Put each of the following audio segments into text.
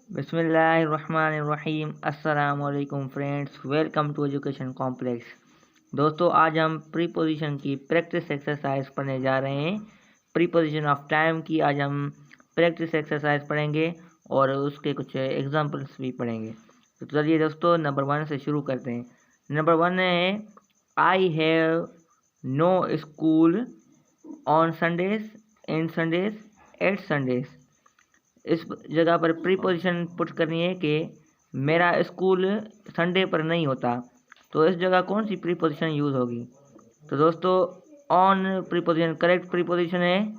बिस्मिल्लाहिर्रहमानिर्रहीम। अस्सलाम वालेकुम friends, welcome to education complex. दोस्तों, आज हम प्रीपोजिशन की प्रैक्टिस एक्सरसाइज पढ़ने जा रहे हैं। प्रीपोजिशन ऑफ टाइम की आज हम प्रैक्टिस एक्सरसाइज पढ़ेंगे और उसके कुछ एग्जांपल्स भी पढ़ेंगे। तो चलिए दोस्तों, नंबर 1 से शुरू करते हैं। नंबर 1 है I have no school on Sundays, in Sundays, at Sundays. इस जगह पर प्रीपोजिशन पुट करनी है कि मेरा स्कूल संडे पर नहीं होता। तो इस जगह कौन सी प्रीपोजिशन यूज़ होगी? तो दोस्तों, ऑन प्रीपोजिशन करेक्ट प्रीपोजिशन है।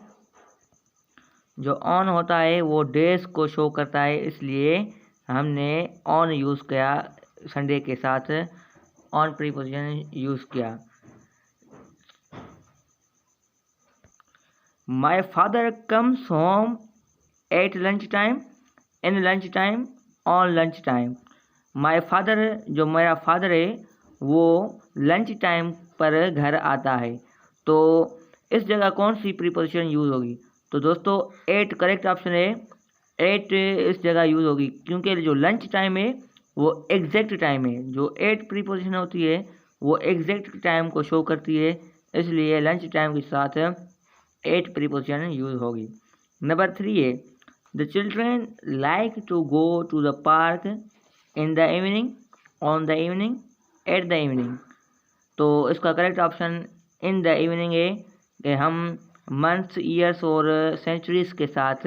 जो ऑन होता है वो डेज को शो करता है, इसलिए हमने ऑन यूज़ किया। संडे के साथ ऑन प्रीपोजिशन यूज़ किया। My father comes home at lunch time, in lunch time, on lunch time. My father, जो मेरा फादर है वो लंच टाइम पर घर आता है। तो इस जगह कौन सी प्रीपोजिशन यूज़ होगी? तो दोस्तों, एट करेक्ट ऑप्शन है। एट इस जगह यूज़ होगी क्योंकि जो लंच टाइम है वो एग्जैक्ट टाइम है। जो एट प्रीपोजिशन होती है वो एग्जैक्ट टाइम को शो करती है, इसलिए लंच टाइम के साथ एट प्रीपोजिशन यूज़ होगी। नंबर 3 है The children like to go to the park in the evening, on the evening, at the evening। तो इसका correct option in the evening है कि हम मंथ्स, ईयर्स और सेंचुरीज के साथ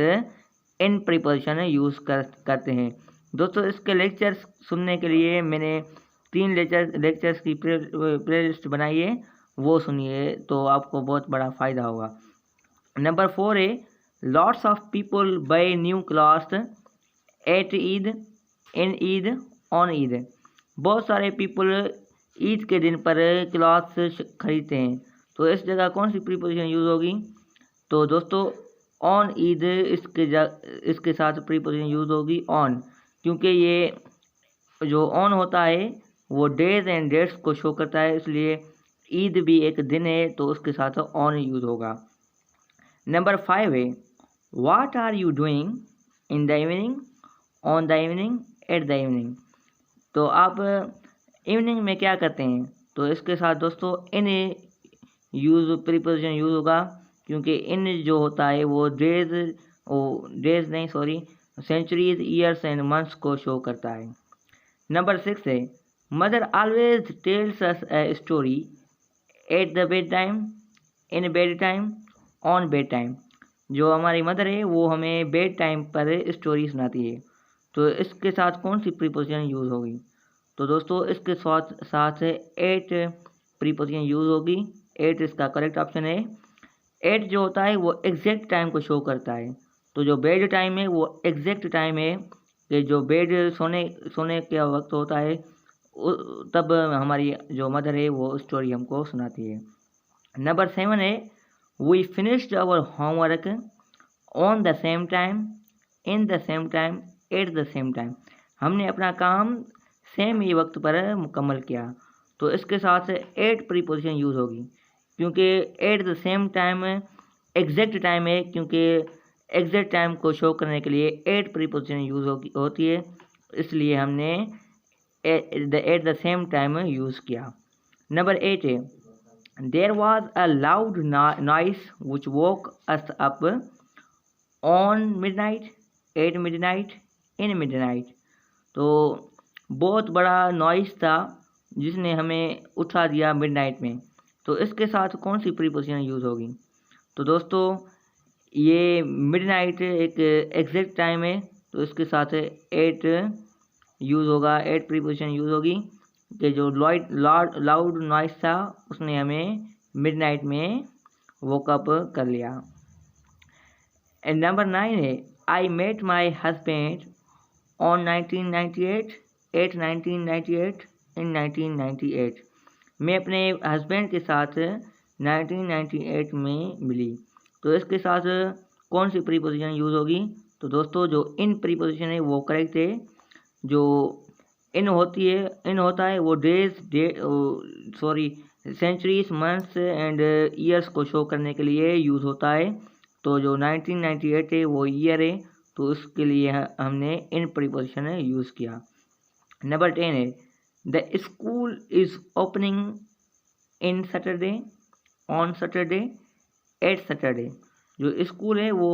इन प्रीपोजिशन यूज़ करते हैं। दोस्तों, इसके लेक्चर्स सुनने के लिए मैंने 3 लेक्चर्स की प्लेलिस्ट बनाई है, वो सुनिए तो आपको बहुत बड़ा फ़ायदा होगा। नंबर 4 है Lots of people buy new clothes at Eid, in Eid, on Eid। बहुत सारे पीपल ईद के दिन पर क्लॉथ्स खरीदते हैं। तो इस जगह कौन सी प्रीपोजिशन यूज़ होगी? तो दोस्तों, ऑन ईद इसके साथ प्रीपोजिशन यूज़ होगी ऑन, क्योंकि ये जो ऑन होता है वो डेज एंड डेट्स को शो करता है, इसलिए ईद भी एक दिन है तो उसके साथ ऑन यूज़ होगा। नंबर 5 है What are you doing in the evening, on the evening, at the evening। तो आप इवनिंग में क्या करते हैं? तो इसके साथ दोस्तों इन यूज़ प्रीपोजिशन यूज़ होगा, क्योंकि इन जो होता है वो सेंचुरीज, ईयर्स एंड मंथ्स को शो करता है। नंबर 6 है mother always tells us a story at the bed time, in bed time, on bed time. जो हमारी मदर है वो हमें बेड टाइम पर स्टोरी सुनाती है। तो इसके साथ कौन सी प्रीपोजिशन यूज़ होगी? तो दोस्तों, इसके साथ एट प्रीपोजिशन यूज़ होगी। एट इसका करेक्ट ऑप्शन है। एट जो होता है वो एग्जैक्ट टाइम को शो करता है। तो जो बेड टाइम है वो एग्जैक्ट टाइम है कि जो बेड सोने का वक्त होता है तब हमारी जो मदर है वो स्टोरी हमको सुनाती है। नंबर 7 है We finished our homework on the same time, in the same time, at the same time। हमने अपना काम सेम ही वक्त पर मुकम्मल किया। तो इसके साथ एट प्रीपोजिशन यूज़ होगी, क्योंकि at the same time exact time है, क्योंकि एग्जैक्ट टाइम को शो करने के लिए एट प्रीपोजिशन यूज़ होती है, इसलिए हमने at the same time use किया। नंबर 8 है There was a loud noise which woke us up on midnight, at midnight, in midnight। तो बहुत बड़ा नॉइस था जिसने हमें उठा दिया मिडनाइट में। तो इसके साथ कौन सी प्रीपोजिशन यूज़ होगी? तो दोस्तों, ये मिडनाइट एक एग्जैक्ट टाइम है, तो इसके साथ एट यूज़ होगा, एट प्रीपोजिशन यूज़ होगी कि जो लाउड नॉइस था उसने हमें मिडनाइट में वोकअप कर लिया। एंड नंबर 9 है I met my husband on 1998, at 1998, in 1998। मैं अपने हस्बैंड के साथ 1998 में मिली। तो इसके साथ कौन सी प्रीपोजिशन यूज़ होगी? तो दोस्तों, जो इन प्रीपोजिशन है वो करेक्ट है। जो इन होता है वो सेंचुरीज, मंथ्स एंड ईयर्स को शो करने के लिए यूज़ होता है। तो जो 1998 है वो ईयर है, तो उसके लिए हमने इन प्रीपोजिशन यूज़ किया। नंबर 10 है the school is opening in Saturday, on Saturday, at Saturday. जो स्कूल है वो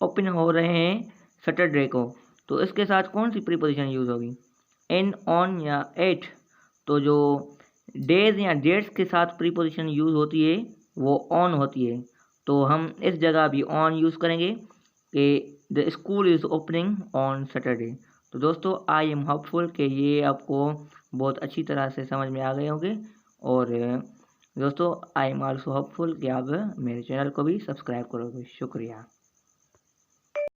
ओपन हो रहे हैं सैटरडे को, तो इसके साथ कौन सी प्रीपोजिशन यूज़ होगी, इन, ऑन या एट। तो जो डेज या डेट्स के साथ प्रीपोजिशन यूज़ होती है वो ऑन होती है, तो हम इस जगह भी ऑन यूज़ करेंगे कि the school is opening on Saturday. तो दोस्तों आई एम होपफुल कि ये आपको बहुत अच्छी तरह से समझ में आ गए होंगे। और दोस्तों आई एम आल्सो होपफुल कि आप मेरे चैनल को भी सब्सक्राइब करोगे। शुक्रिया।